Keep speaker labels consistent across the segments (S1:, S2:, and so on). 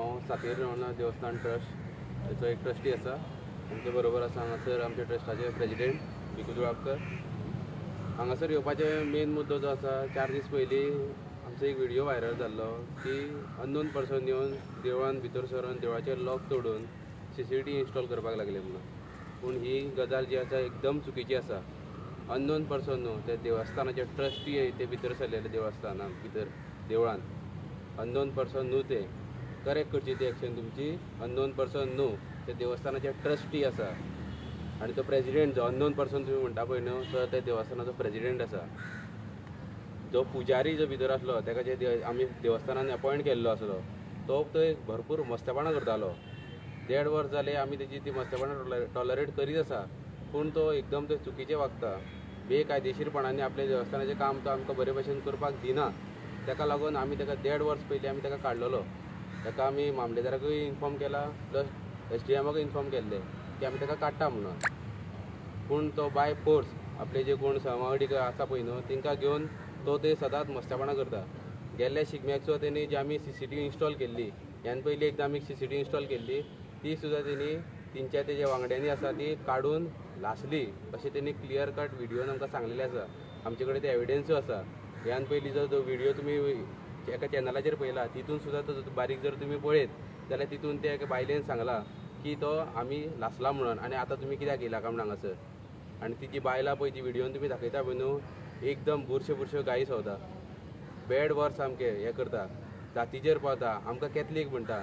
S1: हांव सातेरी देवस्थान ट्रस्ट त्याचो एक ट्रस्टी आसा. आमचे बरोबर आसा हांगासर आमच्या ट्रस्टाचे प्रेजिडेंट भिकू जुळापकर. हांगासर येवपाचे मेन मुद्दो जो आसा, 4 दीस पयलीं आमचो एक व्हिडिओ व्हायरल जाल्लो की अननोन पर्सन येवन देवळान भितर सरून देवळाचेर लॉक तोडून CCTV इन्स्टॉल करपाक लागले म्हणून. पूण ही गजाल जी आसा एकदम चुकीची आसा. अननोन पर्सन न्हू, ते देवस्थानाचे ट्रस्टी ते भितर सरलेले देवस्थानान भितर देवळान. अननोन पर्सन न्हू, ते करेक्ट करची ती एक्शन तुमची. अननोन पर्सन न्हू, ते देवस्थानाचे ट्रस्टी आसा. आनी तो प्रेजिडेंट जो अननोन पर्सन तुमी म्हणटा पळय न्हू, तो त्या देवस्थानाचो प्रेजिडेंट आसा. जो पुजारी जो भितर आसलो ताका जे आमी देवस्थानान अपॉयंट केल्लो आसलो, तो थंय भरपूर मस्तेपणां करतालो. 1.5 वर्स जाले आमी तेजी ती मस्तेपणां टॉलरेट करीत आसा. पूण तो एकदम ते चुकीचे वागता. बेकायदेशीरपणांनी आपले देवस्थानाचें काम तो आमकां बरे भशेन करपाक दिना. ताका लागून आमी ताका 1.5 वर्स पयलीं आमी ताका काडलेलो. ताका आमी मामलेदाराकूय इन्फॉर्म केला, प्लस SDMाकूय इन्फॉर्म केल्ले की आमी ताका काडटा म्हणून. पूण तो बाय फोर्स आपले जे कोण सहवांगडी आसा पळय न्हू, तांकां घेवन तो ते सदांच मस्तेपणां करता. गेल्ल्या शिगम्याचो तेणी जी आमी CCTV इन्स्टॉल केल्ली, ह्यान पयलीं एकदां आमी CCTV इन्स्टॉल केल्ली, ती सुद्दां तेणी तेंच्या तेजे वांगड्यांनी आसा ती काडून लासली अशें तेणी क्लियर कट व्हिडिओन आमकां सांगलेलें आसा. आमचे कडेन ते एविडन्सूय आसा. ह्यान पयलीं जो व्हिडिओ तुमी एका चॅनलाचेर पळयला, तितून सुद्दां तो बारीक जर तुमी पळयत जाल्यार तितून ते एका बायलेन सांगला की तो आमी लासला म्हणून, आनी आतां तुमी कित्याक येयला काय म्हणून हांगासर. आनी ती जी बायलां पळय ती व्हिडिओन तुमी दाखयता पळय न्हू, एकदम बुरश्यो गायी सवता. बॅड वर्स सामके हें करता, जातीचेर पावता, आमकां कॅथलीक म्हणटा.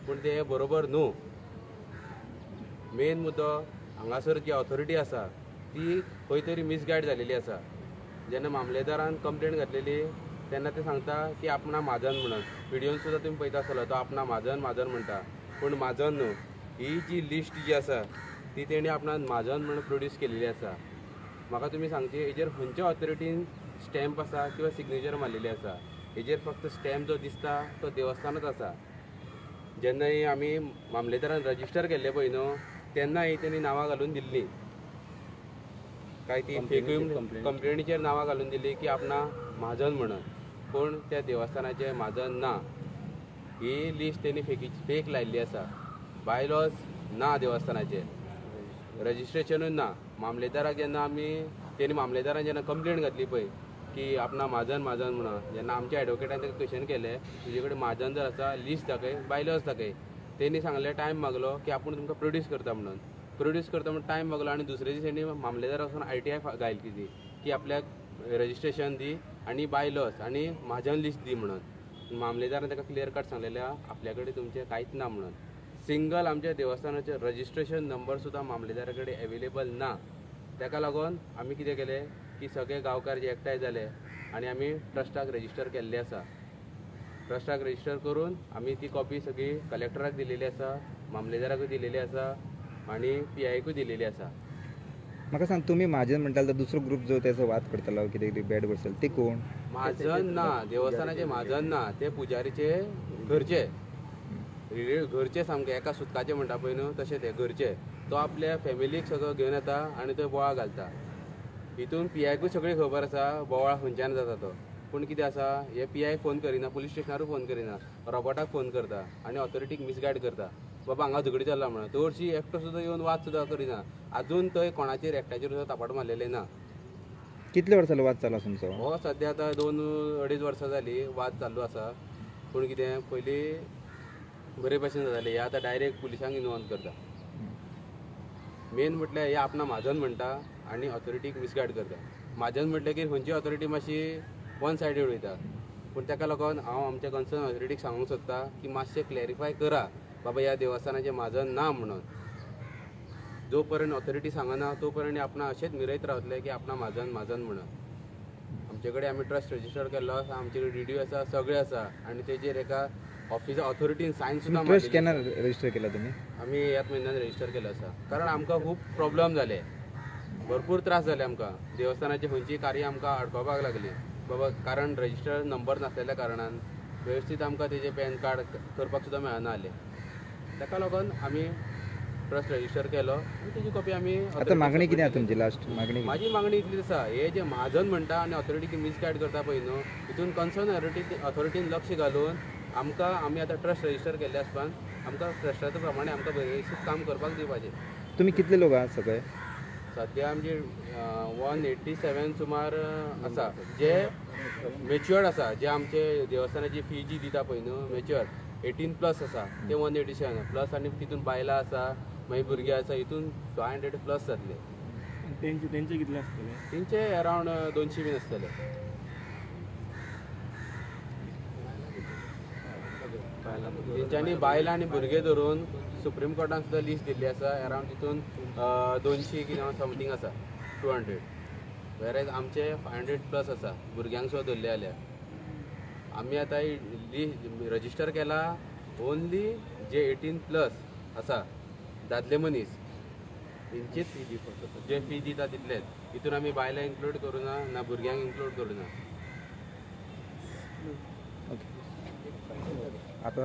S1: पूण तें बरोबर न्हू. मेन मुद्दो हांगासर जी ऑथॉरिटी आसा ती खंय तरी मिसगायड जालेली आसा. जेन्ना मामलेदारान कंप्लेंट घातलेली तेन्ना ते सांगता की आपणा म्हाजन म्हणून. व्हिडिओन सुद्दां तुमी पळयता आसतलो, तो आपणा म्हाजन म्हणटा. पूण म्हाजन न्हू. ही जी लिस्ट जी आसा ती तेणी आपणान म्हाजन म्हणून प्रोड्यूस केलेली आसा. म्हाका तुमी सांगचे हेजेर खंयच्या ऑथॉरिटीन स्टॅम्प आसा किंवा सिग्नेचर मारलेली आसा. हेजेर फक्त स्टॅम्प जो दिसता तो देवस्थानच आसा. जेन्नाय आमी मामलेदारान रजिस्टर केल्ले पळय न्हू, तेन्नाय तेणी नांवां घालून दिल्लीं. काय ती कंप्लेनीचेर नांवां घालून दिल्लीं की आपणा म्हाजन म्हणून. पूण त्या देवस्थानाचें म्हाजन ना. ही लिस्ट तेणी फेक लायिल्ली आसा. बायलॉज ना देवस्थानाचे, रजिस्ट्रेशनूय ना. मामलेदाराक जेन्ना तेणी मामलेदारान जेन्ना कंप्लेंट घातली पळय की आपणा म्हाजन म्हणून, जेन्ना आमच्या एडवोकेटान ताका क्वेश्चन केलें तुजे कडेन म्हाजन जर आसा लिस्ट दाखय, बायलॉज दाखय. तेणी सांगलें टायम मागलो की आपूण तुमकां प्रोड्यूस करता म्हणून. प्रोड्यूस करता म्हणून टायम मागलो आनी दुसरे दीस तेणी मामलेदारा वचून ITI घायली ती की आपल्याक रजिस्ट्रेशन दी आनी बायलॉज आनी म्हाजन लिस्ट दी म्हणून. मामलेदारान ताका क्लियर कट सांगलेलें आपल्या कडेन तुमचें कांयच ना म्हणून. सिंगल आमच्या देवस्थानाचें रजिस्ट्रेशन नंबर सुद्दां मामलेदारा कडेन अवेलेबल ना. ताका लागून आमी कितें केलें की सगळे गांवकार जे एकठांय जाले आनी आमी ट्रस्टाक रजिस्टर केल्लें आसा. ट्रस्टाक रजिस्टर करून आमी ती कॉपी सगळी कलेक्टराक दिलेली आसा, मामलेदाराकूय दिलेली आसा आनी PIकूय दिलेली आसा.
S2: म्हाका सांग, तुमी म्हाजन म्हणटाले तो दुसरो ग्रुप जो तेचो वाद करतालो कितें बॅड वर्सल, ते कोण?
S1: म्हाजन ना, देवस्थानाचे म्हाजन ना. ते पुजारीचे घरचे सामके एका सुतकाचे म्हणटा पळय न्हू तशें ते घरचे. तो आपल्या फॅमिलीक सगळो घेवन येता आनी थंय बोवाळ घालता. हितून PIकूय सगळी खबर आसा बोवाळ खंयच्यान जाता तो. पूण कितें आसा, हे PI फोन करिना, पुलीस स्टेशनारूय फोन करिना, रोबोटाक फोन करता आनी ऑथॉरिटीक मिसगायड करता. बाबा हांगा झगडी चल्ला म्हणून. चडशी एकटो सुद्दां येवन वाद सुद्दां करिना. आजून थंय कोणाचेर एकट्याचेर सुद्दां तापाट मारलेले ना.
S2: कितले वर्सां वाद चालू तुमचो?
S1: हो सद्या आतां 2-2.5 वर्सां जाली वाद चालू आसा. पूण कितें पयलीं बरे भशेन जातालें. हे आतां डायरेक्ट पुलिसांक इन्वॉल्व करता. मेन म्हटल्यार हे आपणा म्हाजन म्हणटा आनी ऑथॉरिटीक मिसगायड करता. म्हाजन म्हटलें की खंयची ऑथॉरिटी मातशी वन सायडेड वयता. पूण ताका लागून हांव आमच्या कन्सर्न ऑथॉरिटीक सांगूंक सोदता की मातशें क्लॅरिफाय करा बाबा ह्या देवस्थानाचें म्हाजन ना म्हणून. जो पर्यंत ऑथॉरिटी सांगना तो पर्यंत आपणा अशेंच मिरयत रावतले की आपणा म्हाजन म्हणून. आमचे कडेन आमी ट्रस्ट रजिस्टर केल्लो आसा, आमचे कडेन DD आसा, सगळें आसा. आनी तेजेर एका ऑफिसा ऑथॉरिटीन सायन सुद्दां
S2: ट्रस्ट केन्ना रजिस्टर केला तुमी?
S1: आमी ह्याच म्हयन्यान रजिस्टर केलो आसा. कारण आमकां खूब प्रॉब्लेम जाले, भरपूर त्रास जाले आमकां. देवस्थानाची खंयचीय कार्य आमकां आडकोपाक लागली बाबा, कारण रजिस्टर नंबर नासलेल्या कारणान वेवस्थीत आमकां तेजें पॅन कार्ड करपाक सुद्दां मेळना जालें. ताका लागून आमी ट्रस्ट रजिस्टर केलो आनी तेजी कॉपी आमी.
S2: आतां मागणी कितें आसा तुमची लास्ट मागणी?
S1: म्हाजी मागणी इतलीच आसा, हे जे म्हाजन म्हणटा आनी ऑथॉरिटी मिसगायड करता पळय न्हू, हितून कन्सर्न ऑथॉरिटीन लक्ष घालून आमकां आमी आतां ट्रस्ट रजिस्टर केल्ले आसपान आमकां ट्रस्टाच्या प्रमाणे आमकां बरें काम करपाक दिवपाचें.
S2: तुम्ही कितले लोक आहात सगळे?
S1: सध्या आमचे 187 सुमार आसा जे मेच्युअर्ड आसा, जे आमचे देवस्थानाची फी जी दिता पळय न्हू मेच्युअर्ड 18+ आसा ते 187 प्लस आनी तितून बायलां आसा मागीर भुरगे आसा हितून 500+ जातले.
S3: तेंचे कितले आसतले?
S1: तेंचे अरावंड 200 बीन आसतले. तेंच्यांनी बायलां आनी भुरगे धरून सुप्रीम कोर्टान सुद्दां लिस्ट दिल्ली आसा अरावंड तितून 200 किंवा समथींग आसा 200. वेरेज आमचे 500+ आसा भुरग्यांक सुद्दां धरले जाल्यार. आमी आतां रजिस्टर केला ओन्ली जे 18+ आसा दादले मनीस तेंचीच फी दिवपाक जे फी दिता तितलेच. हितून आमी बायलां इन्क्लूड करूना ना भुरग्यांक इन्क्लूड करूना.
S2: आता